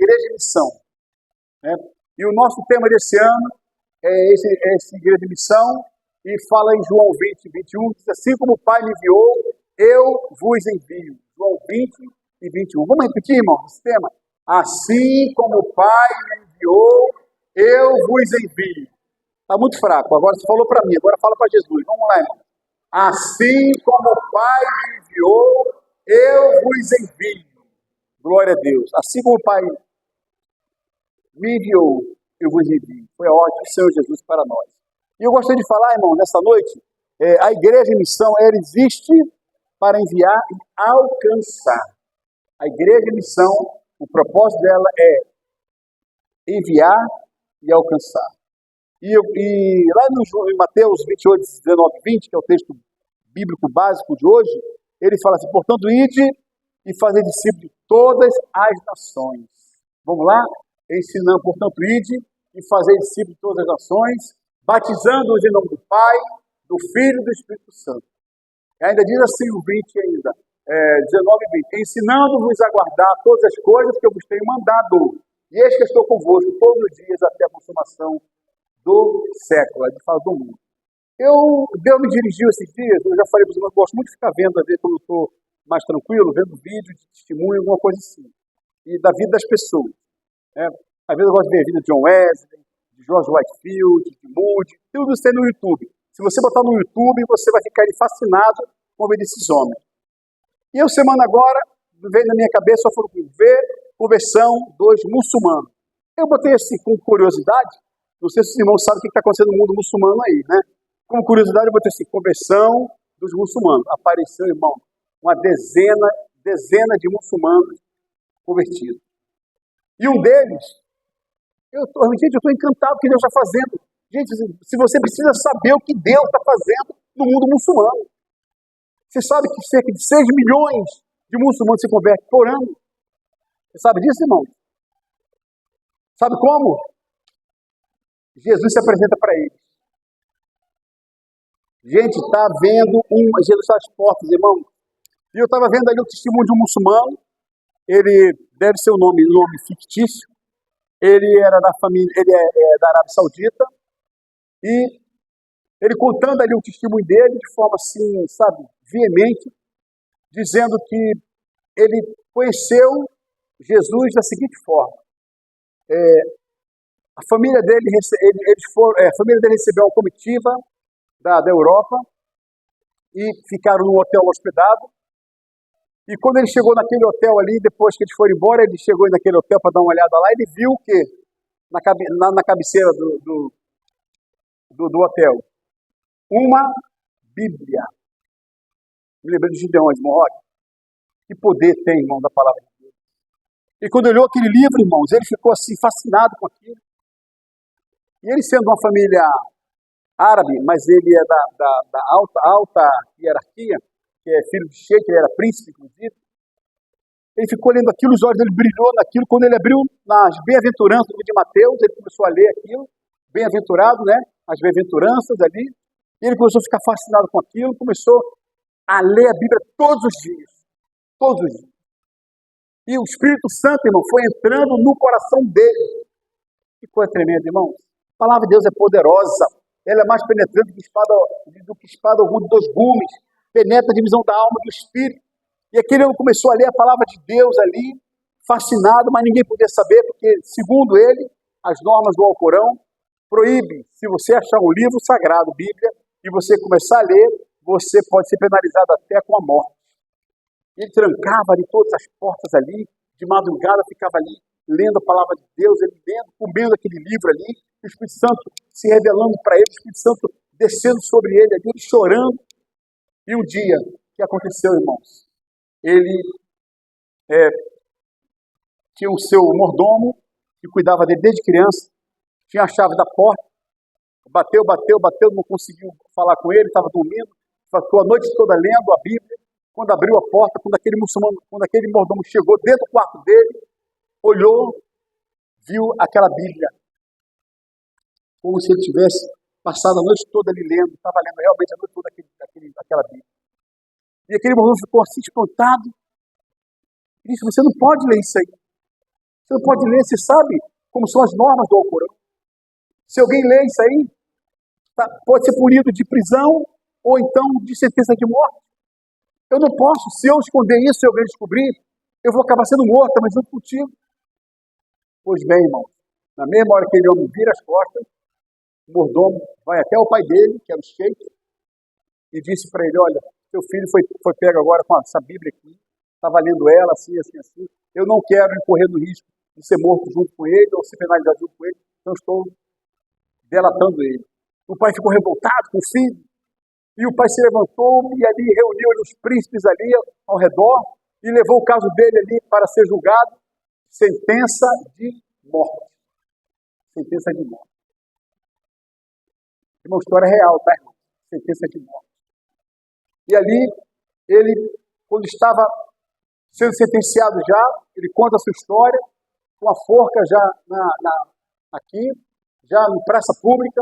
Igreja de Missão, né? E o nosso tema desse ano é esse Igreja de Missão, e fala em João 20, 21, diz assim: como o Pai me enviou, eu vos envio. João 20 e 21. Vamos repetir, irmão, esse tema? Assim como o Pai me enviou, eu vos envio. Está muito fraco, agora você falou para mim, agora fala para Jesus. Vamos lá, irmão. Assim como o Pai me enviou, eu vos envio. Glória a Deus. Assim como o Pai me enviou, eu vos envio. Foi a ordem do Senhor Jesus para nós. E eu gostaria de falar, irmão, nessa noite, a Igreja em Missão, ela existe para enviar e alcançar. A Igreja em Missão, o propósito dela é enviar e alcançar. E lá em Mateus 28, 19 e 20, que é o texto bíblico básico de hoje, ele fala assim: portanto, ide e fazer discípulos de todas as nações. Vamos lá? Ensinando, portanto, ide e fazer discípulos de todas as nações, batizando-os em nome do Pai, do Filho e do Espírito Santo. E ainda diz assim o 20 ainda, 19 e 20, ensinando-vos a guardar todas as coisas que eu vos tenho mandado. E eis que estou convosco todos os dias até a consumação do século, de fala do mundo. Deus me dirigiu esses dias, eu já falei para os irmãos, eu gosto muito de ficar vendo, às vezes, quando eu estou mais tranquilo, vendo vídeo de testemunho, alguma coisa assim, e da vida das pessoas. Às vezes eu gosto de ver a vida de John Wesley, de George Whitefield, de Moody, tudo isso tem no YouTube. Se você botar no YouTube, você vai ficar fascinado com a vida desses homens. E eu, semana agora, veio na minha cabeça, só falou ver conversão dos muçulmanos. Eu botei assim, com curiosidade, não sei se os irmãos sabem o que está acontecendo no mundo muçulmano aí, né? Com curiosidade, eu botei assim, conversão dos muçulmanos. Apareceu, irmão, uma dezena de muçulmanos convertidos. E um deles, eu estou encantado com o que Deus está fazendo. Gente, se você precisa saber o que Deus está fazendo no mundo muçulmano. Você sabe que cerca de 6 milhões de muçulmanos se convertem por ano. Você sabe disso, irmão? Sabe como? Jesus se apresenta para eles. Gente, está vendo Jesus está às portas, irmão. E eu estava vendo ali o testemunho de um muçulmano. Ele deve ser um nome fictício. Ele era da família, ele é da Arábia Saudita. E ele contando ali o testemunho dele de forma assim, sabe, veemente, dizendo que ele conheceu Jesus da seguinte forma. A família dele recebeu uma comitiva da Europa e ficaram num hotel hospedado. E quando ele chegou naquele hotel ali, depois que eles foram embora, ele chegou naquele hotel para dar uma olhada lá, ele viu o quê? Na cabeceira do hotel, uma Bíblia. Me lembrei de Gideões, irmão. Olha, que poder tem, irmão, da palavra de Deus. E quando ele olhou aquele livro, irmãos, ele ficou assim, fascinado com aquilo. E ele sendo uma família árabe, mas ele é da alta hierarquia, que é filho de sheik, ele era príncipe, inclusive. Ele ficou lendo aquilo, os olhos dele brilhou naquilo. Quando ele abriu nas bem-aventuranças de Mateus, ele começou a ler aquilo, bem-aventurado, né? As bem-aventuranças ali. E ele começou a ficar fascinado com aquilo, começou a ler a Bíblia todos os dias. Todos os dias. E o Espírito Santo, irmão, foi entrando no coração dele. Que coisa tremenda, irmãos. A palavra de Deus é poderosa. Ela é mais penetrante do que espada alguma de 2 gumes. Penetra a divisão da alma e do espírito. E aquele homem começou a ler a palavra de Deus ali, fascinado, mas ninguém podia saber, porque, segundo ele, as normas do Alcorão proíbem, se você achar um livro sagrado, Bíblia, e você começar a ler, você pode ser penalizado até com a morte. Ele trancava ali todas as portas ali, de madrugada ficava ali, lendo a palavra de Deus, ele lendo, comendo aquele livro ali, o Espírito Santo se revelando para ele, o Espírito Santo descendo sobre ele ali, chorando. E um dia, o que aconteceu, irmãos? Ele tinha o seu mordomo, que cuidava dele desde criança, tinha a chave da porta, bateu, não conseguiu falar com ele, estava dormindo, ficou a noite toda lendo a Bíblia. Quando abriu a porta, quando aquele mordomo chegou dentro do quarto dele, olhou, viu aquela Bíblia, como se ele tivesse passado a noite toda ali lendo, estava lendo realmente a noite toda aquela Bíblia. E aquele mordomo ficou assim espantado. Ele disse: você não pode ler isso aí. Você não pode ler, você sabe como são as normas do Alcorão. Se alguém lê isso aí, pode ser punido de prisão ou então de sentença de morte. Eu não posso, se eu esconder isso, se alguém descobrir, eu vou acabar sendo morto, mas junto contigo. Pois bem, irmão, na mesma hora que aquele homem vira as costas, o mordomo vai até o pai dele, que era o sheik, e disse para ele, olha, seu filho foi pego agora com essa Bíblia aqui, estava lendo ela, assim, assim, assim, eu não quero correr no risco de ser morto junto com ele, ou ser penalizado junto com ele, então estou delatando ele. O pai ficou revoltado com o filho, e o pai se levantou e ali reuniu os príncipes ali ao redor, e levou o caso dele ali para ser julgado, sentença de morte. Sentença de morte. É uma história real, tá, irmão? Sentença de morte. E ali, ele, quando estava sendo sentenciado já, ele conta a sua história, com a forca já aqui, já em praça pública.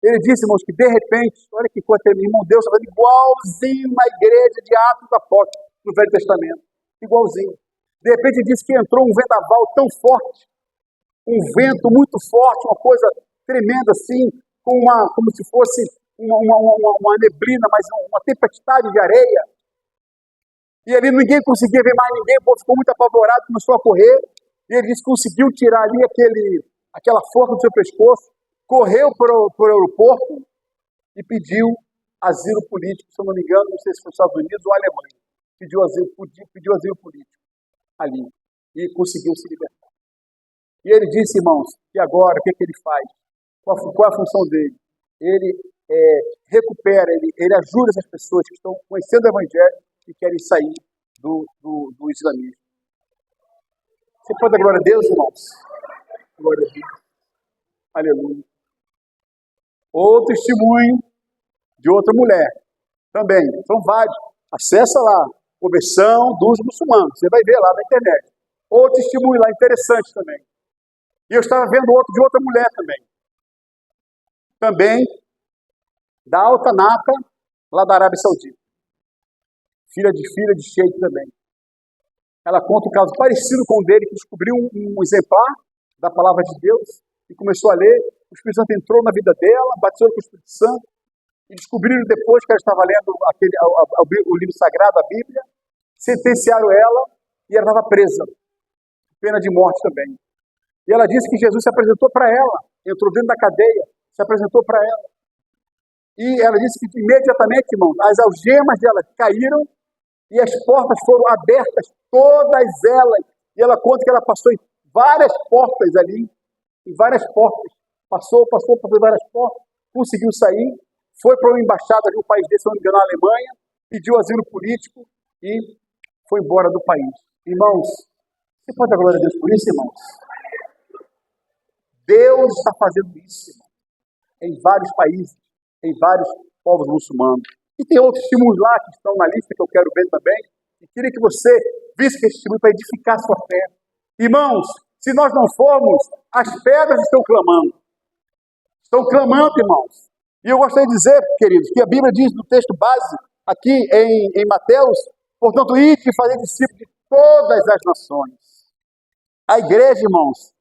Ele disse, irmãos, que de repente, olha que coisa, irmão, Deus estava igualzinho na igreja de Atos Apóstolos, no Velho Testamento. Igualzinho. De repente ele disse que entrou um vendaval tão forte, um vento muito forte, uma coisa tremenda assim, como se fosse uma neblina, mas uma tempestade de areia. E ali ninguém conseguia ver mais ninguém, o povo ficou muito apavorado, começou a correr, e ele disse que conseguiu tirar ali aquela forca do seu pescoço, correu para o aeroporto e pediu asilo político, se eu não me engano, não sei se foi os Estados Unidos ou a Alemanha. Pediu asilo político ali e conseguiu se libertar. E ele disse, irmãos, que agora o que ele faz? Qual é a função dele? Ele recupera, ele ajuda essas pessoas que estão conhecendo o Evangelho e querem sair do islamismo. Você pode dar glória a Deus, irmãos? Glória a Deus. Aleluia. Outro testemunho de outra mulher. Também, são vários. Acessa lá, Conversão dos Muçulmanos. Você vai ver lá na internet. Outro testemunho lá, interessante também. E eu estava vendo outro de outra mulher também. Também, da Alta Nata, lá da Arábia Saudita. Filha de sheik também. Ela conta um caso parecido com o dele, que descobriu um exemplar da Palavra de Deus e começou a ler. O Espírito Santo entrou na vida dela, batizou com o Espírito Santo, e descobriram depois que ela estava lendo o livro sagrado, a Bíblia, sentenciaram ela e ela estava presa, pena de morte também. E ela disse que Jesus se apresentou para ela, entrou dentro da cadeia, se apresentou para ela. E ela disse que imediatamente, irmão, as algemas dela caíram e as portas foram abertas, todas elas. E ela conta que ela passou em várias portas ali, em várias portas. Passou por várias portas, conseguiu sair, foi para uma embaixada de um país desse, se não me engano, na Alemanha, pediu asilo político e foi embora do país. Irmãos, você pode dar glória a Deus por isso, irmãos? Deus está fazendo isso, irmão, em vários países, em vários povos muçulmanos. E tem outros testemunhos lá que estão na lista que eu quero ver também. E queria que você visse esse testemunho para edificar a sua fé. Irmãos, se nós não formos, as pedras estão clamando. Estão clamando, irmãos. E eu gostaria de dizer, queridos, que a Bíblia diz no texto base, aqui em Mateus, portanto, ide e fazer discípulos de todas as nações. A igreja, irmãos,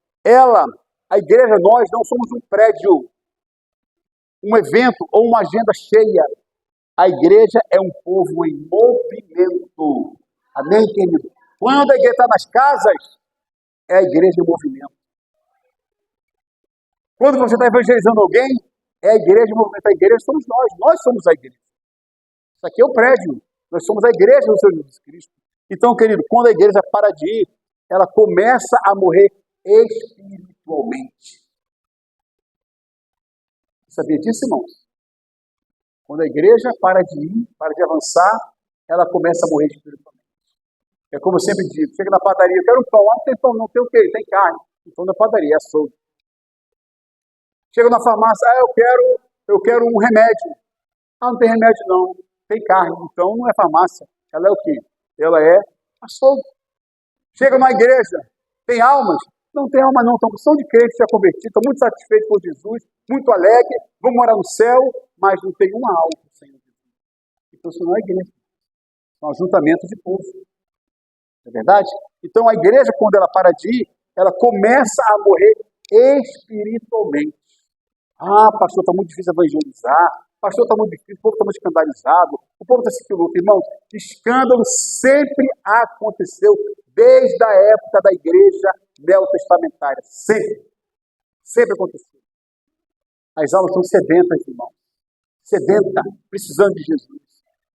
a igreja, nós não somos um prédio, um evento ou uma agenda cheia. A igreja é um povo em movimento. Amém, querido? Quando a igreja está nas casas, é a igreja em movimento. Quando você está evangelizando alguém, é a igreja em movimento. A igreja somos nós somos a igreja. Isso aqui é o prédio, nós somos a igreja do Senhor Jesus Cristo. Então, querido, quando a igreja para de ir, ela começa a morrer espiritualmente. Sabia disso, irmãos? Quando a igreja para de ir, para de avançar, ela começa a morrer espiritualmente. É como eu sempre digo, chega na padaria, eu quero um pão, não tem pão, não tem o quê? Tem carne. Então na padaria, é açougue. Chega na farmácia, eu quero um remédio. Não tem remédio não, tem carne. Então não é farmácia, ela é o quê? Ela é açougue. Chega na igreja, tem almas? Não tem alma não, são de crentes já convertidos, estão muito satisfeitos com Jesus, muito alegres, vão morar no céu, mas não tem uma alma do Senhor Jesus. Então isso não é igreja, é um ajuntamento de povo. Não é verdade? Então a igreja, quando ela para de ir, ela começa a morrer espiritualmente. Ah, pastor, está muito difícil evangelizar. Pastor, está muito difícil, o povo está muito escandalizado. O povo está sentindo luto. Irmãos, escândalo sempre aconteceu desde a época da igreja neotestamentária. Sempre. Sempre aconteceu. As almas estão sedentas, irmãos. Sedenta, precisando de Jesus.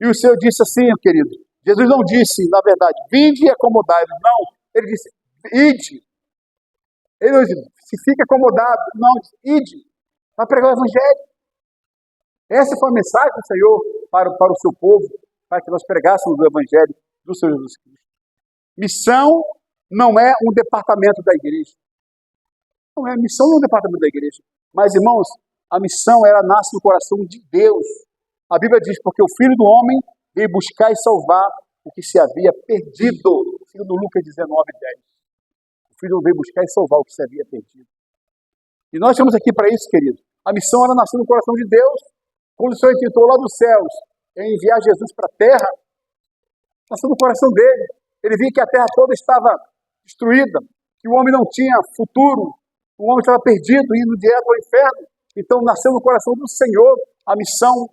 E o Senhor disse assim, querido. Jesus não disse, na verdade, vinde e acomodai-vos. Não, ele disse, ide. Ele não disse, se fica acomodado. Não, ide. Vai pregar o evangelho. Essa foi a mensagem do Senhor para o seu povo, para que nós pregássemos o evangelho do Senhor Jesus Cristo. Missão não é um departamento da igreja. Não é, missão não é um departamento da igreja. Mas, irmãos, a missão, ela nasce no coração de Deus. A Bíblia diz, porque o Filho do Homem veio buscar e salvar o que se havia perdido. Segundo Lucas 19:10. O Filho veio buscar e salvar o que se havia perdido. E nós estamos aqui para isso, querido. A missão, ela nasceu no coração de Deus. Quando o Senhor intentou lá dos céus em enviar Jesus para a terra, nasceu no coração dele. Ele viu que a terra toda estava destruída, que o homem não tinha futuro, o homem estava perdido, indo direto ao inferno. Então nasceu no coração do Senhor a missão.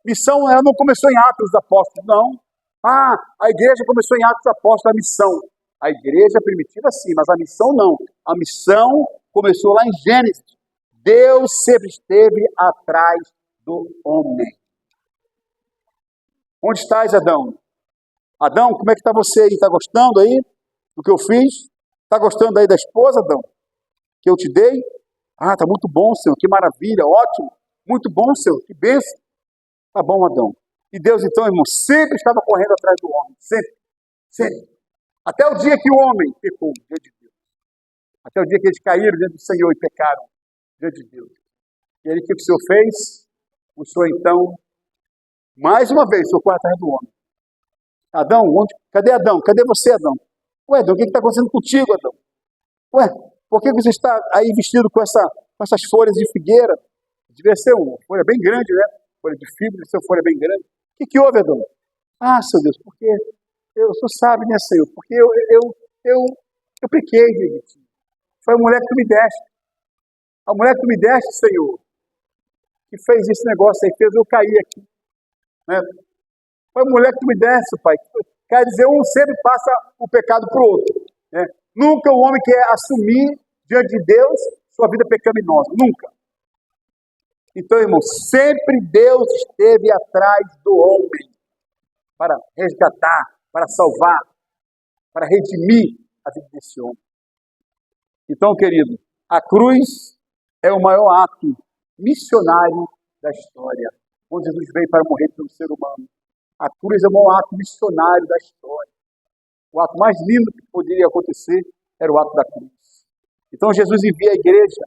Missão, ela não começou em Atos dos Apóstolos, não. Ah, a igreja começou em Atos dos Apóstolos, a missão. A igreja primitiva sim, mas a missão não. A missão começou lá em Gênesis. Deus sempre esteve atrás do homem. Onde estás, Adão? Adão, como é que está você aí? Está gostando aí do que eu fiz? Está gostando aí da esposa, Adão? Que eu te dei? Ah, está muito bom, Senhor, que maravilha, ótimo. Muito bom, Senhor, que bênção. Tá bom, Adão. E Deus, então, irmão, sempre estava correndo atrás do homem. Sempre. Sempre. Até o dia que o homem pecou diante de Deus. Até o dia que eles caíram diante do Senhor e pecaram diante de Deus. E aí, o que o Senhor fez? O Senhor, então, mais uma vez, o Senhor corre atrás do homem. Adão, cadê Adão? Cadê você, Adão? Ué, Adão, o que está acontecendo contigo, Adão? Ué, por que você está aí vestido com essas folhas de figueira? Devia ser uma folha bem grande, né? Folha de fibra, deve ser uma folha bem grande. O que houve, Adão? Ah, Senhor Deus, porque o Senhor sabe, né, Senhor? Porque eu pequei, gente. Foi a mulher que tu me deste. A mulher que tu me deste, Senhor, que fez esse negócio aí, fez eu cair aqui. Né? Foi a mulher que tu me deste, Pai. Quer dizer, um sempre passa o pecado para o outro. Né? Nunca o homem quer assumir diante de Deus sua vida pecaminosa. Nunca. Então, irmão, sempre Deus esteve atrás do homem para resgatar, para salvar, para redimir a vida desse homem. Então, querido, a cruz é o maior ato missionário da história. Quando Jesus veio para morrer pelo ser humano. A cruz é o maior ato missionário da história. O ato mais lindo que poderia acontecer era o ato da cruz. Então Jesus envia a igreja,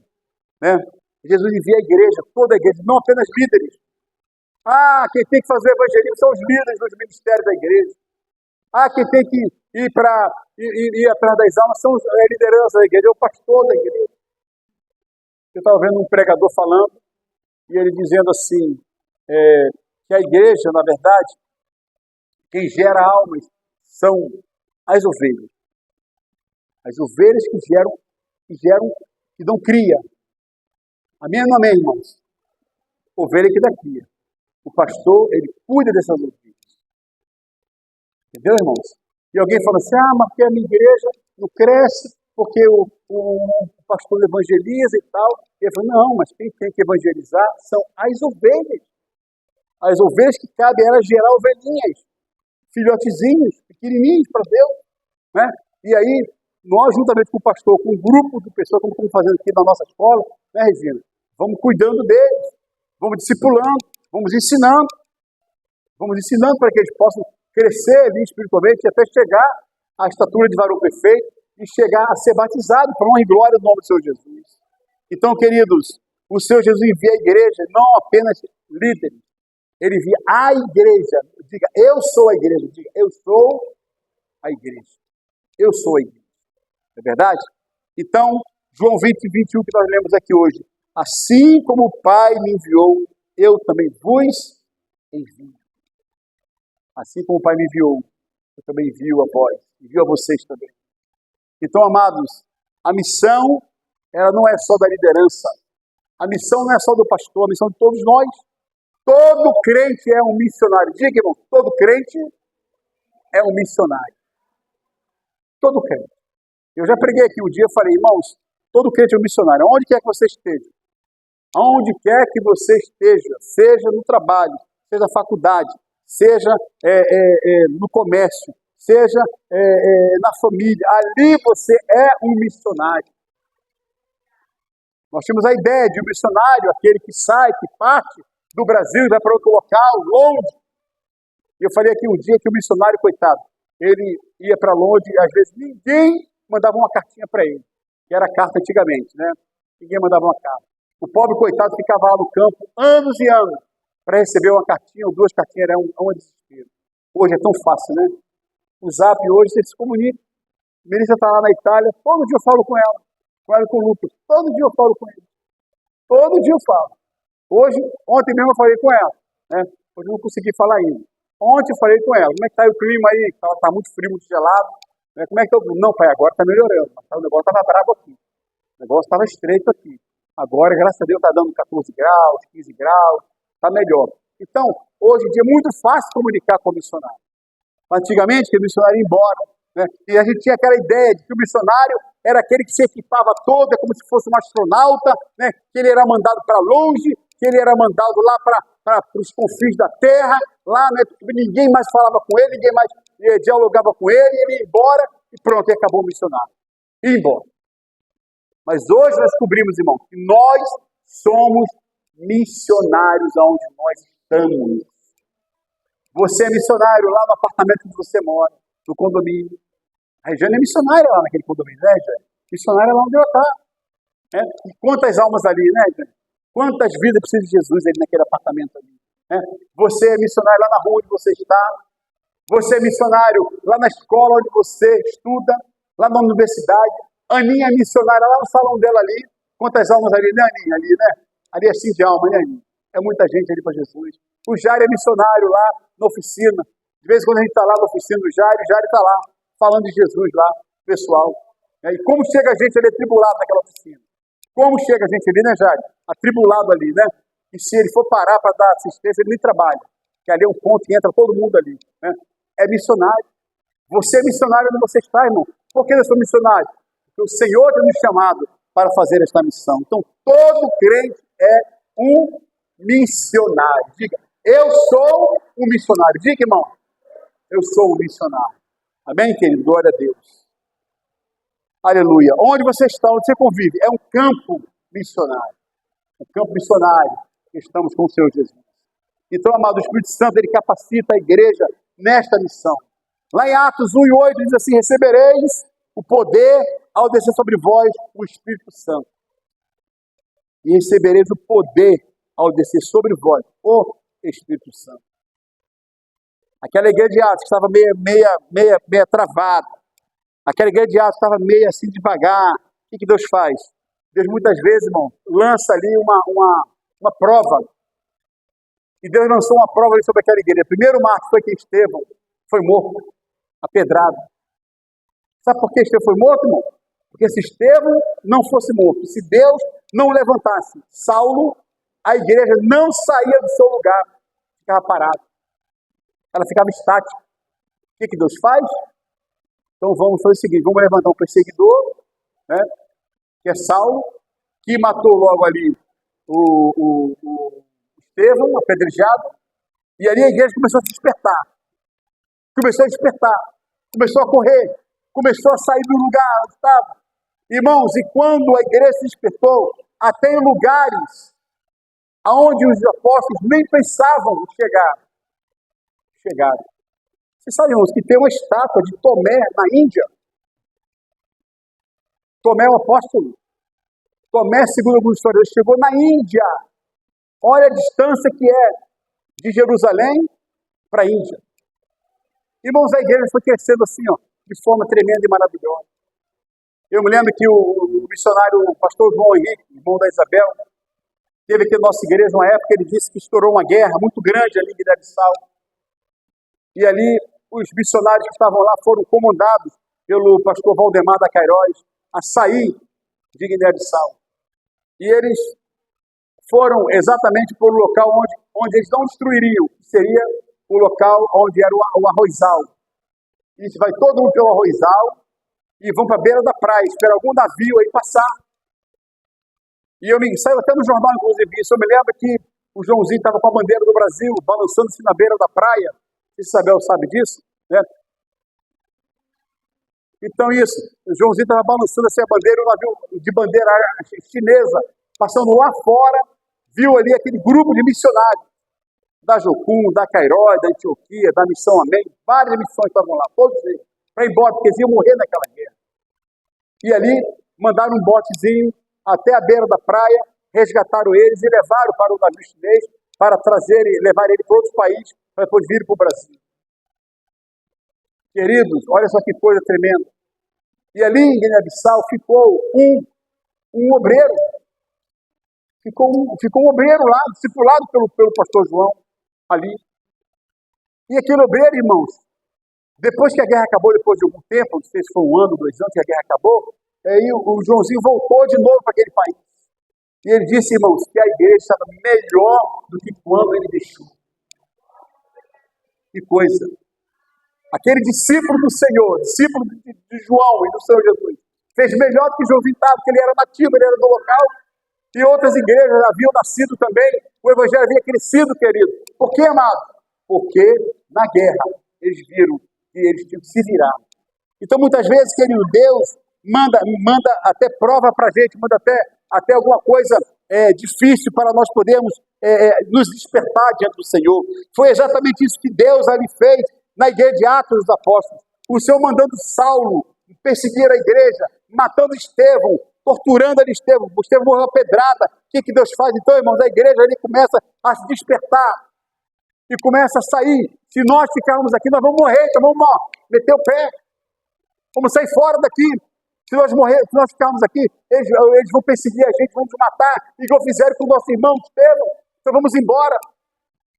né? Jesus envia a igreja, toda a igreja, não apenas líderes. Ah, quem tem que fazer evangelismo são os líderes dos ministérios da igreja. Ah, quem tem que ir atrás das almas são a liderança da igreja, é o pastor da igreja. Eu estava vendo um pregador falando, e ele dizendo assim, que a igreja, na verdade, quem gera almas são as ovelhas. As ovelhas que dão cria. Amém ou não amém, irmãos? Ovelha que dá cria. O pastor, ele cuida dessas ovelhas. Entendeu, irmãos? E alguém fala assim, mas porque a minha igreja não cresce, porque o pastor evangeliza e tal. E ele fala, não, mas quem tem que evangelizar são as ovelhas. As ovelhas que cabem a elas gerar ovelhinhas, filhotezinhos, pequenininhos para Deus. Né? E aí, nós, juntamente com o pastor, com um grupo de pessoas, como estamos fazendo aqui na nossa escola, né, Regina? Vamos cuidando deles, vamos discipulando, vamos ensinando para que eles possam crescer ali espiritualmente até chegar à estatura de varão perfeito e chegar a ser batizado para honra e glória do nome do Senhor Jesus. Então, queridos, o Senhor Jesus envia a igreja, não apenas líderes, ele envia a igreja. Diga, eu sou a igreja. Diga, eu sou a igreja. Eu sou a igreja. É verdade? Então, João 20:21 que nós lemos aqui hoje. Assim como o Pai me enviou, eu também vos envio. Assim como o Pai me enviou, eu também envio a vós. Envio a vocês também. Então, amados, A missão, ela não é só da liderança. A missão não é só do pastor, a missão de todos nós. Todo crente é um missionário. Diga, irmão, todo crente é um missionário. Todo crente. Eu já preguei aqui um dia, falei, irmãos, todo crente é um missionário. Onde quer que você esteja. Aonde quer que você esteja, seja no trabalho, seja na faculdade, seja no comércio, seja na família, ali você é um missionário. Nós temos a ideia de um missionário, aquele que sai, que parte do Brasil e vai para outro local, longe. E eu falei aqui um dia que o missionário, coitado, ele ia para longe e às vezes ninguém mandava uma cartinha para ele, que era carta antigamente, né? Ninguém mandava uma carta. O pobre coitado ficava lá no campo anos e anos para receber uma cartinha ou duas cartinhas, era um desespero. Hoje é tão fácil, né? O Zap hoje você se comunica. A Melissa está lá na Itália, todo dia eu falo com ela e com o Lucas. Todo dia eu falo com ele. Todo dia eu falo. Ontem mesmo eu falei com ela, né? Hoje eu não consegui falar ainda. Ontem eu falei com ela, como é que está o clima aí? Está muito frio, muito gelado. Né? Como é que está o clima? Não, pai, agora está melhorando. Mas o negócio estava bravo aqui. O negócio estava estreito aqui. Agora, graças a Deus, está dando 14 graus, 15 graus, está melhor. Então, hoje em dia é muito fácil comunicar com o missionário. Antigamente, o missionário ia embora, né? E a gente tinha aquela ideia de que o missionário era aquele que se equipava todo, como se fosse um astronauta, né? Que ele era mandado para longe, que ele era mandado lá para os confins da terra, lá, né? Ninguém mais falava com ele, ninguém mais dialogava com ele ia embora e pronto, e acabou o missionário. Ia embora. Mas hoje nós descobrimos, irmão, que nós somos missionários aonde nós estamos. Você é missionário lá no apartamento que você mora, no condomínio. A Regiane é missionária lá naquele condomínio, né, Regiane? Missionária lá onde ela está. Né? E quantas almas ali, né, Regiane? Quantas vidas precisa de Jesus ali naquele apartamento ali? Né? Você é missionário lá na rua onde você está. Você é missionário lá na escola onde você estuda, lá na universidade. Aninha é missionária lá no salão dela ali. Quantas almas ali, né, Aninha? Ali, né? Ali é assim de alma, né, Aninha? É muita gente ali para Jesus. O Jair é missionário lá na oficina. De vez em quando a gente está lá na oficina do Jair, o Jair está lá, falando de Jesus lá, pessoal. E como chega a gente ali atribulado naquela oficina? Como chega a gente ali, né, Jair? Atribulado ali, né? E se ele for parar para dar assistência, ele nem trabalha. Que ali é um ponto que entra todo mundo ali. Né? É missionário. Você é missionário onde você está, irmão. Por que eu sou missionário? Porque o Senhor tem nos chamado para fazer esta missão. Então, todo crente é um missionário. Diga, eu sou um missionário. Diga, irmão, eu sou um missionário. Amém, querido? Glória a Deus. Aleluia. Onde você está, onde você convive, é um campo missionário. Um campo missionário. Estamos com o Senhor Jesus. Então, amado, o Espírito Santo, ele capacita a igreja nesta missão. Lá em Atos 1:8 diz assim, recebereis o poder ao descer sobre vós o Espírito Santo. E recebereis o poder ao descer sobre vós o Espírito Santo. Aquela igreja de Atos que estava meia travada. Aquela igreja de Atos estava meio assim devagar. O que Deus faz? Deus muitas vezes, irmão, lança ali uma prova. E Deus lançou uma prova ali sobre aquela igreja. Primeiro marco foi que Estevão foi morto, apedrado. Sabe por que Estevão foi morto, irmão? Porque se Estevão não fosse morto, se Deus não levantasse Saulo, a igreja não saía do seu lugar, ficava parada. Ela ficava estática. O que Deus faz? Então vamos fazer o seguinte, vamos levantar um perseguidor, né, que é Saulo, que matou logo ali o Estevão, apedrejado, e ali a igreja começou a se despertar. Começou a despertar, começou a correr, começou a sair do lugar onde estava. Irmãos, e quando a igreja se despertou, até em lugares aonde os apóstolos nem pensavam em chegar, chegaram. Vocês sabem, irmãos, que tem uma estátua de Tomé na Índia? Tomé é um apóstolo. Tomé, segundo alguns historiadores, chegou na Índia. Olha a distância que é de Jerusalém para a Índia. Irmãos, a igreja foi crescendo assim, ó, de forma tremenda e maravilhosa. Eu me lembro que o missionário, o pastor João Henrique, irmão da Isabel, teve aqui na nossa igreja uma época, ele disse que estourou uma guerra muito grande ali em Guiné-Bissau. E ali os missionários que estavam lá foram comandados pelo pastor Valdemar da Queiroz a sair de Guiné-Bissau. E eles foram exatamente para o local onde eles não destruiriam, que seria o local onde era o arrozal. E vai todo mundo pelo arrozal e vão para a beira da praia, espera algum navio aí passar. E saiu até no jornal, inclusive, isso. Eu me lembro que o Joãozinho estava com a bandeira do Brasil, balançando-se na beira da praia. Isabel sabe disso, né? Então isso, o Joãozinho estava balançando assim a bandeira, um navio de bandeira chinesa, passando lá fora, viu ali aquele grupo de missionários, da Jocum, da Cairós, da Antioquia, da Missão Amém, várias missões estavam lá, todos eles, para ir embora, porque eles iam morrer naquela guerra. E ali, mandaram um botezinho até a beira da praia, resgataram eles e levaram para o navio chinês, para levar ele para outros países, para depois vir para o Brasil. Queridos, olha só que coisa tremenda. E ali em Guiné-Bissau ficou um obreiro. Ficou um obreiro lá, discipulado pelo pastor João, ali. E aquele obreiro, irmãos, depois que a guerra acabou, depois de algum tempo, não sei se foi 1 ano, 2 anos que a guerra acabou, aí o Joãozinho voltou de novo para aquele país. E ele disse, irmãos, que a igreja estava melhor do que quando ele deixou. Que coisa! Aquele discípulo do Senhor, discípulo de João e do Senhor Jesus, fez melhor do que João Vitado, porque ele era nativo, ele era do local, e outras igrejas haviam nascido também, o evangelho havia crescido, querido. Por que, amado? Porque na guerra eles viram que eles tinham que se virar. Então, muitas vezes, querido, Deus manda até prova para a gente, manda até alguma coisa difícil para nós podermos nos despertar diante do Senhor. Foi exatamente isso que Deus ali fez na igreja de Atos dos Apóstolos. O Senhor mandando Saulo perseguir a igreja, matando Estevão, torturando ali Estevão. Estevão morreu a pedrada. O que Deus faz? Então, irmãos, a igreja ali começa a se despertar e começa a sair. Se nós ficarmos aqui, nós vamos morrer, então vamos meter o pé. Vamos sair fora daqui. Se nós ficarmos aqui, eles vão perseguir a gente, vão nos matar, igual fizeram com o nosso irmão Estevão. Então vamos embora.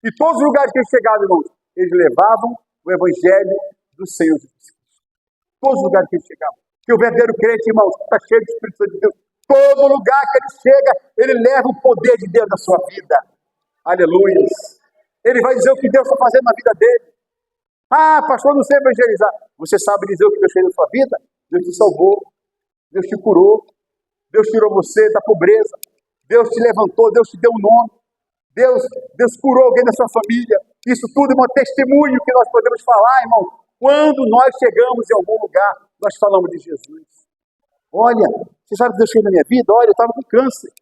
E todos os lugares que eles chegavam, irmãos, eles levavam o evangelho do Senhor Jesus. Todos os lugares que eles chegavam. Porque o verdadeiro crente, irmãos, está cheio do Espírito Santo de Deus. Todo lugar que ele chega, ele leva o poder de Deus na sua vida. Aleluia. Ele vai dizer o que Deus está fazendo na vida dele. Ah, pastor, não sei evangelizar. Você sabe dizer o que Deus fez na sua vida? Deus te salvou. Deus te curou. Deus tirou você da pobreza. Deus te levantou. Deus te deu um nome. Deus curou alguém da sua família. Isso tudo é um testemunho que nós podemos falar, irmão. Quando nós chegamos em algum lugar, nós falamos de Jesus. Olha, você sabe o que Deus fez na minha vida? Olha, eu estava com câncer.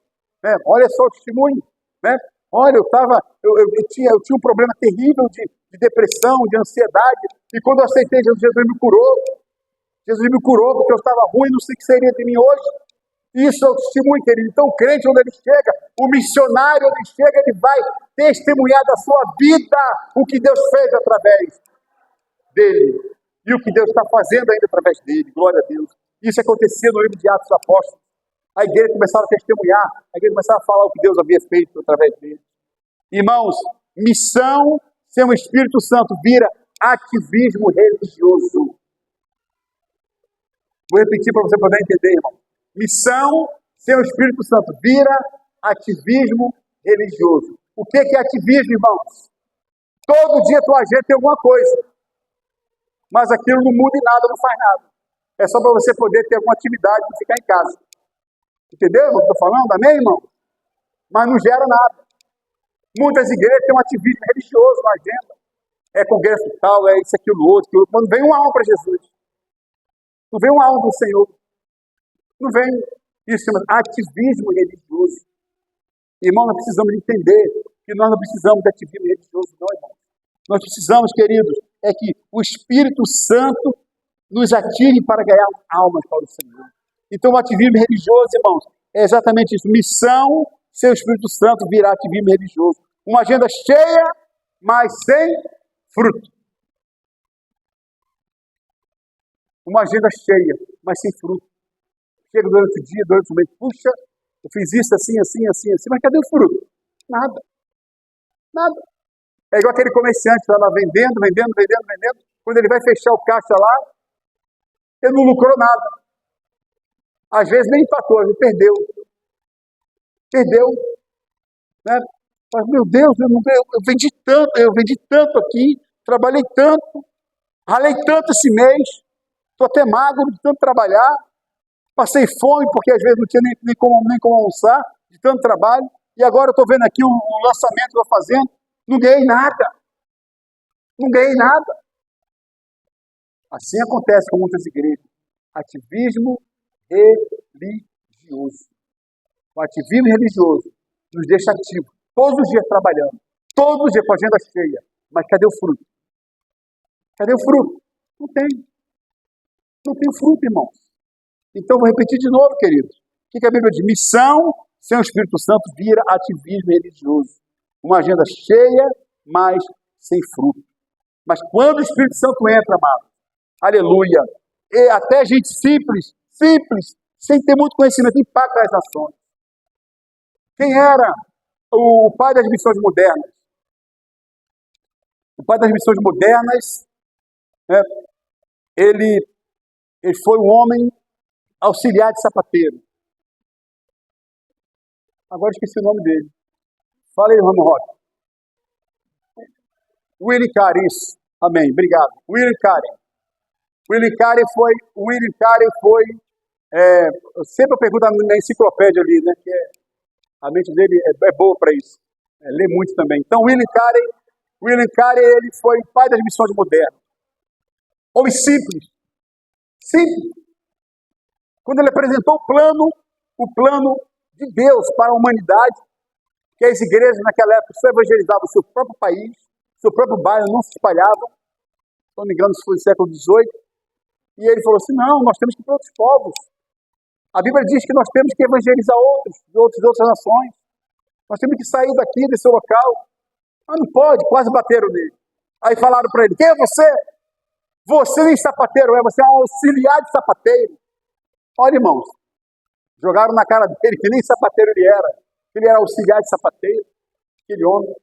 Né? Olha só o testemunho. Né? Olha, eu tinha um problema terrível de depressão, de ansiedade. E quando eu aceitei Jesus, Jesus me curou. Jesus me curou porque eu estava ruim, não sei o que seria de mim hoje. Isso é o testemunho, querido. Então, o crente, onde ele chega, o missionário, onde ele chega, ele vai testemunhar da sua vida o que Deus fez através dele. E o que Deus está fazendo ainda através dele. Glória a Deus. Isso acontecia no livro de Atos dos Apóstolos. A igreja começava a testemunhar, a igreja começava a falar o que Deus havia feito através dele. Irmãos, missão sem o Espírito Santo vira ativismo religioso. Vou repetir para você poder entender, irmão. Missão sem o Espírito Santo vira ativismo religioso. O que é ativismo, irmãos? Todo dia a tua agenda tem alguma coisa. Mas aquilo não muda em nada, não faz nada. É só para você poder ter alguma atividade e ficar em casa. Entendeu, irmão? Estou falando? Amém, irmão? Mas não gera nada. Muitas igrejas têm um ativismo religioso na agenda. É congresso tal, é isso, aquilo, outro. Quando vem uma alma para Jesus. Não vem uma alma do Senhor. Não vem. Isso chama ativismo religioso. Irmão, nós precisamos entender que nós não precisamos de ativismo religioso, não, irmão. Nós precisamos, queridos, é que o Espírito Santo nos ative para ganhar almas para o Senhor. Então, o ativismo religioso, irmãos, é exatamente isso. Missão, sem o Espírito Santo, virá ativismo religioso. Uma agenda cheia, mas sem fruto. Uma agenda cheia, mas sem fruto. Chega durante o dia, durante o mês, puxa, eu fiz isso assim, assim, assim, assim, mas cadê o fruto? Nada. Nada. É igual aquele comerciante que está lá vendendo. Quando ele vai fechar o caixa lá, ele não lucrou nada. Às vezes nem empatou, às vezes perdeu. Perdeu, né? Mas, meu Deus, eu vendi tanto aqui, trabalhei tanto, ralei tanto esse mês, estou até magro de tanto trabalhar, passei fome porque às vezes não tinha nem como almoçar, de tanto trabalho, e agora eu estou vendo aqui o lançamento que eu estou fazendo, não ganhei nada, não ganhei nada. Assim acontece com muitas igrejas. Ativismo religioso. O ativismo religioso nos deixa ativos, todos os dias trabalhando, todos os dias com a agenda cheia. Mas cadê o fruto? Cadê o fruto? Não tem. Não tem o fruto, irmãos. Então, vou repetir de novo, queridos. O que a Bíblia diz? Missão sem o Espírito Santo vira ativismo religioso. Uma agenda cheia, mas sem fruto. Mas quando o Espírito Santo entra, amado, aleluia, e até gente simples, sem ter muito conhecimento, impacta as nações. Quem era o pai das missões modernas? O pai das missões modernas, né, ele foi um homem auxiliar de sapateiro. Agora esqueci o nome dele. Fala aí, Ramo Rock. William Carey, isso. Amém, obrigado. William Carey. William Carey foi eu sempre pergunto na enciclopédia ali, né, que a mente dele é boa para isso. Lê muito também. Então, William Carey, ele foi o pai das missões modernas. Homem simples. Simples. Quando ele apresentou o plano de Deus para a humanidade, que as igrejas naquela época só evangelizavam o seu próprio país, seu próprio bairro, não se espalhavam. Se não me engano, isso foi no século XVIII. E ele falou assim, não, nós temos que ir para outros povos. A Bíblia diz que nós temos que evangelizar de outras nações. Nós temos que sair daqui, desse local. Mas não pode, quase bateram nele. Aí falaram para ele, quem é você? Você nem sapateiro é, você é um auxiliar de sapateiro. Olha, irmãos, jogaram na cara dele que nem sapateiro ele era auxiliar de sapateiro, aquele homem.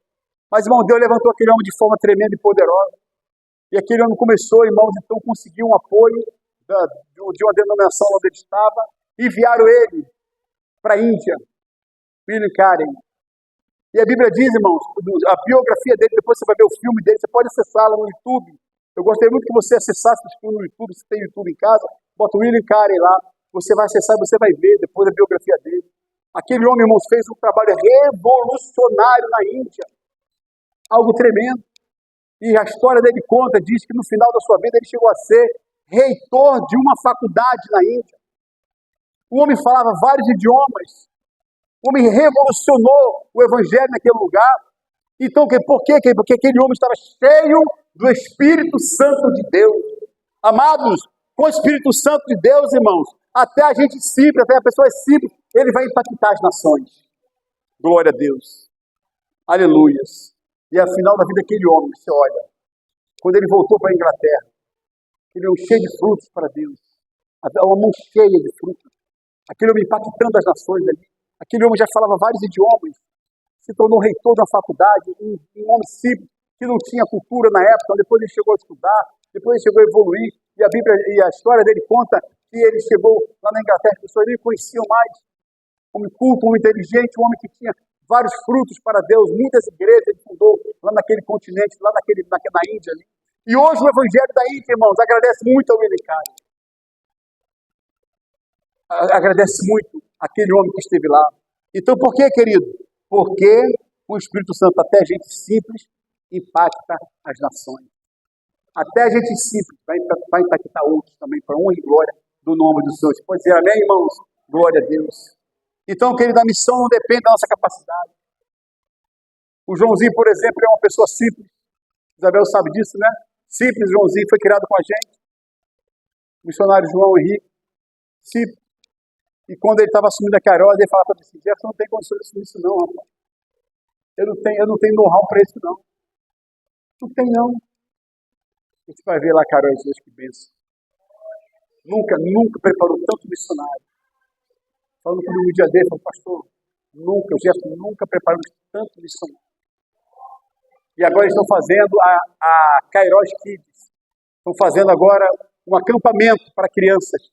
Mas, irmão, Deus levantou aquele homem de forma tremenda e poderosa. E aquele homem começou, irmãos, então conseguiu um apoio de uma denominação onde ele estava, e enviaram ele para a Índia, William Carey. E a Bíblia diz, irmãos, a biografia dele, depois você vai ver o filme dele, você pode acessá-la no YouTube. Eu gostaria muito que você acessasse esse filme no YouTube, se tem YouTube em casa, bota o William Carey lá, você vai acessar e você vai ver depois a biografia dele. Aquele homem, irmãos, fez um trabalho revolucionário na Índia. Algo tremendo. E a história dele conta, diz que no final da sua vida ele chegou a ser reitor de uma faculdade na Índia. O homem falava vários idiomas. O homem revolucionou o evangelho naquele lugar. Então, por quê? Porque aquele homem estava cheio do Espírito Santo de Deus. Amados, com o Espírito Santo de Deus, irmãos, até a gente simples, até a pessoa simples, ele vai impactar as nações. Glória a Deus. Aleluias. E afinal da vida daquele homem, você olha, quando ele voltou para a Inglaterra, ele é cheio de frutos para Deus. Uma mão cheia de frutos. Aquele homem impactando as nações ali. Aquele homem já falava vários idiomas. Se tornou reitor da faculdade, um homem simples, que não tinha cultura na época. Depois ele chegou a estudar, depois ele chegou a evoluir. E a Bíblia e a história dele conta que ele chegou lá na Inglaterra, as pessoas nem conheciam mais. Um homem culto, um homem inteligente, um homem que tinha vários frutos para Deus. Muitas igrejas ele fundou lá naquele continente, lá na Índia ali. E hoje o Evangelho da Índia, irmãos, agradece muito ao William Carey. Agradece muito aquele homem que esteve lá. Então, por que, querido? Porque o Espírito Santo, até gente simples, impacta as nações. Até a gente simples vai impactar outros também, para honra e glória do nome do Senhor. Você pode dizer amém, irmãos? Glória a Deus. Então, querido, a missão não depende da nossa capacidade. O Joãozinho, por exemplo, é uma pessoa simples. Isabel sabe disso, né? Simples, Joãozinho foi criado com a gente. O missionário João Henrique, simples. E quando ele estava assumindo a Carola, ele falava para mim assim, Jefferson, não tem condições de assumir isso não, rapaz. Eu não tenho know-how para isso não. Não tem não. Você vai ver lá, Carol, Jesus, que bênção. Nunca preparou tanto missionário. Falando comigo um dia dele, falou, pastor, o Jefferson nunca preparou tanto missionário. E agora eles estão fazendo a Kairos Kids. Estão fazendo agora um acampamento para crianças.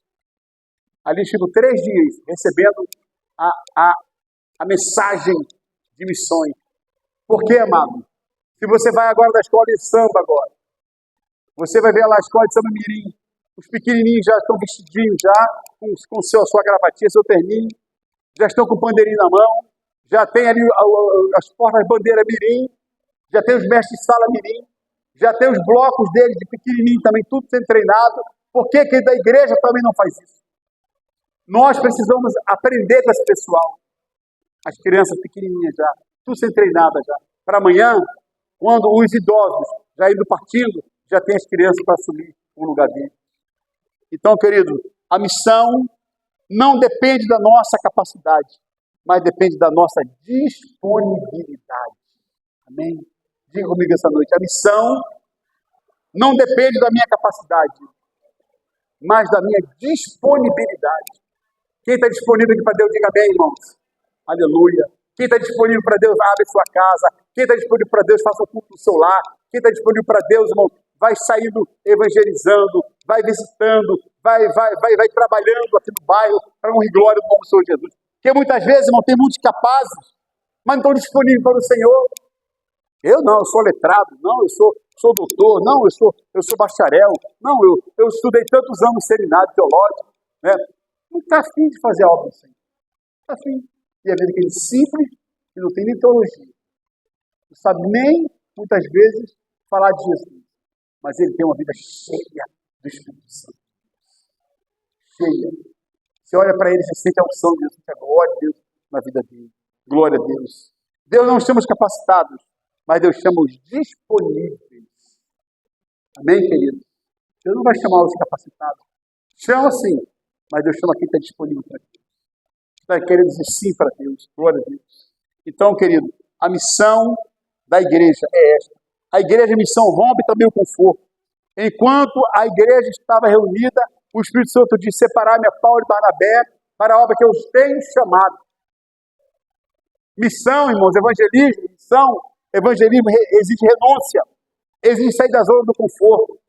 Ali ficam 3 dias recebendo a, a, a mensagem de missões. Por quê, amado? Se você vai agora da escola de samba agora, você vai ver lá a escola de samba mirim. Os pequenininhos já estão vestidinhos, já com a sua gravatinha, seu terninho, já estão com o pandeirinho na mão, já tem ali as portas-bandeira mirim, já tem os mestres de sala mirim, já tem os blocos deles de pequenininho também, tudo sendo treinado. Por que quem da igreja também não faz isso? Nós precisamos aprender com esse pessoal. As crianças pequenininhas já, tudo sendo treinadas já. Para amanhã, quando os idosos já indo partindo, já tem as crianças para assumir o lugar dele. Então, querido, a missão não depende da nossa capacidade, mas depende da nossa disponibilidade. Amém? Diga comigo essa noite. A missão não depende da minha capacidade, mas da minha disponibilidade. Quem está disponível aqui para Deus, diga amém, irmãos. Aleluia. Quem está disponível para Deus, abre sua casa. Quem está disponível para Deus, faça o culto no seu lar. Quem está disponível para Deus, irmão, vai saindo evangelizando, vai visitando, vai trabalhando aqui no bairro para honra e glória do nome do Senhor Jesus. Porque muitas vezes, irmão, tem muitos capazes, mas não estão disponíveis para o Senhor. Eu não, eu sou letrado, não, eu sou doutor, não, eu sou bacharel, não, eu estudei tantos anos seminário teológico, né? Não está afim de fazer a obra do Senhor. Não está afim. E a vida que ele é simples, e não tem nem teologia. Não sabe nem, muitas vezes, falar de Jesus. Mas ele tem uma vida cheia do Espírito Santo. Cheia. Você olha para ele, você sente a unção de Deus, sente a glória de Deus na vida dele. Glória a Deus. Deus não chama os capacitados, mas Deus chama os disponíveis. Amém, querido? Deus não vai chamar os capacitados. Chama sim, mas Deus chama quem está disponível para Deus. Está querendo dizer sim para Deus. Glória a Deus. Então, querido, a missão da igreja é esta. A igreja de missão rompe também o conforto. Enquanto a igreja estava reunida, o Espírito Santo disse: separar-me a Paulo e Barnabé para a obra que eu os tenho chamado. Missão, irmãos, evangelismo exige renúncia, exige sair da zona do conforto.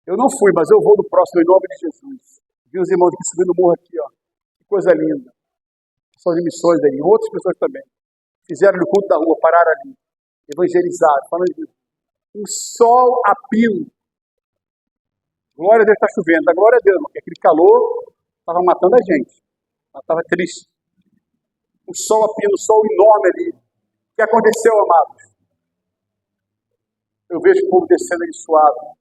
Eu não fui, mas eu vou no próximo, em nome de Jesus. Vi os irmãos aqui subindo o morro aqui, ó. Que coisa linda. Pessoas de missões aí, outras pessoas também. Fizeram no culto da rua, pararam ali, evangelizaram, falando de um sol a pino. Glória a Deus, está chovendo. Glória a Deus, porque aquele calor estava matando a gente. Ela estava triste. Um sol a pino, um sol enorme ali. O que aconteceu, amados? Eu vejo o povo descendo ali suave.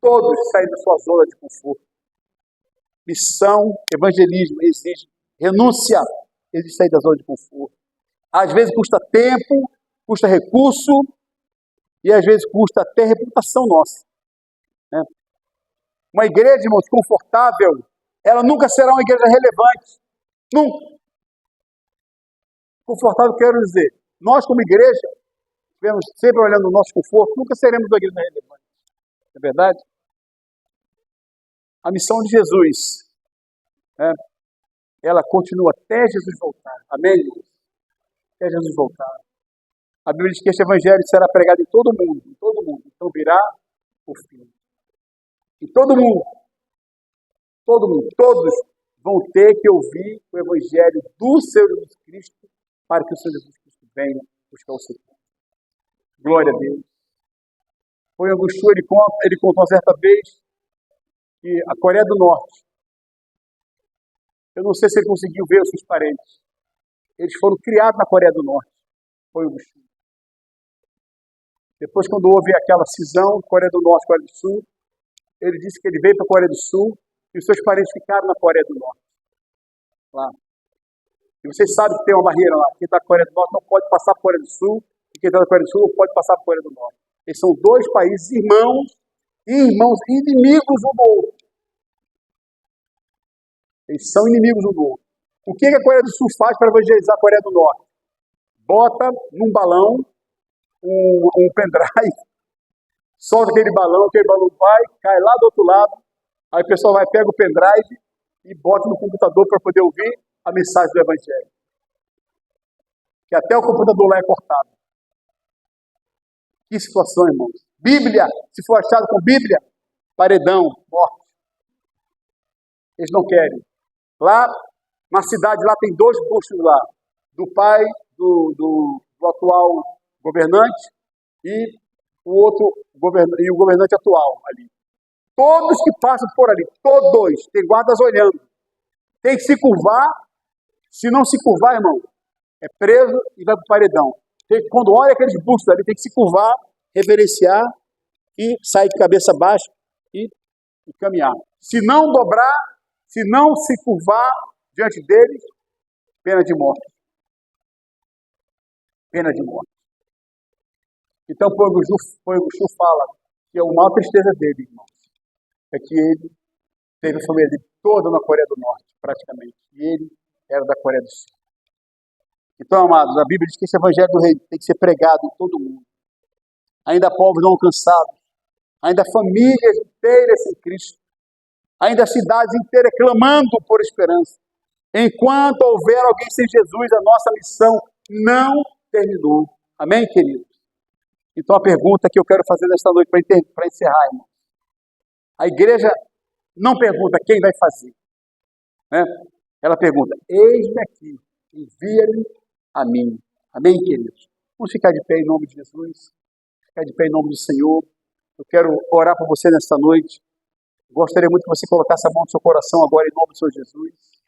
Todos saem da sua zona de conforto. Missão, evangelismo exige renúncia, exige sair da zona de conforto. Às vezes custa tempo, custa recurso e às vezes custa até reputação nossa. Né? Uma igreja, irmãos, confortável, ela nunca será uma igreja relevante. Nunca. Confortável, quero dizer, nós como igreja, estivermos sempre olhando o nosso conforto, nunca seremos uma igreja relevante. Não é verdade? A missão de Jesus, né, ela continua até Jesus voltar. Amém, irmãos? Até Jesus voltar. A Bíblia diz que este evangelho será pregado em todo mundo, em todo mundo. Então virá o fim. E todo mundo, todos vão ter que ouvir o evangelho do Senhor Jesus Cristo para que o Senhor Jesus Cristo venha buscar o seu povo. Glória a Deus. Foi em Augusto, ele contou uma certa vez que a Coreia do Norte, eu não sei se ele conseguiu ver os seus parentes, eles foram criados na Coreia do Norte. Foi o Sul. Depois, quando houve aquela cisão, Coreia do Norte e Coreia do Sul, ele disse que ele veio para a Coreia do Sul e os seus parentes ficaram na Coreia do Norte. Lá. E vocês sabem que tem uma barreira lá. Quem está na Coreia do Norte não pode passar para a Coreia do Sul e quem está na Coreia do Sul não pode passar para a Coreia do Norte. Eles são dois países irmãos inimigos um do outro. Eles são inimigos um do outro. O que a Coreia do Sul faz para evangelizar a Coreia do Norte? Bota num balão um pendrive, solta aquele balão vai, cai lá do outro lado, aí o pessoal vai, pega o pendrive e bota no computador para poder ouvir a mensagem do Evangelho. Que até o computador lá é cortado. Que situação, irmãos. Bíblia, se for achado com Bíblia, paredão, morte. Eles não querem. Lá, na cidade, lá tem 2 bustos lá, do pai do atual governante e o governante atual ali. Todos que passam por ali, todos, tem guardas olhando. Tem que se curvar. Se não se curvar, irmão, é preso e vai para o paredão. Quando olha aqueles bustos ali, tem que se curvar, reverenciar e sair de cabeça baixa e caminhar. Se não dobrar, se não se curvar diante deles, pena de morte. Pena de morte. Então, o Poiguchu fala que a maior tristeza dele, irmãos, é que ele teve a família dele toda na Coreia do Norte, praticamente. E ele era da Coreia do Sul. Então, amados, a Bíblia diz que esse evangelho do reino tem que ser pregado em todo mundo. Ainda há povos não alcançados, ainda há famílias inteiras sem Cristo, ainda há cidades inteiras clamando por esperança. Enquanto houver alguém sem Jesus, a nossa missão não terminou. Amém, queridos? Então, a pergunta que eu quero fazer nesta noite para encerrar, irmão. A igreja não pergunta quem vai fazer, né? Ela pergunta, eis-me aqui, envia-me a mim. Amém, queridos? Vamos ficar de pé em nome de Jesus, ficar de pé em nome do Senhor. Eu quero orar por você nesta noite. Gostaria muito que você colocasse a mão no seu coração agora em nome do Senhor Jesus.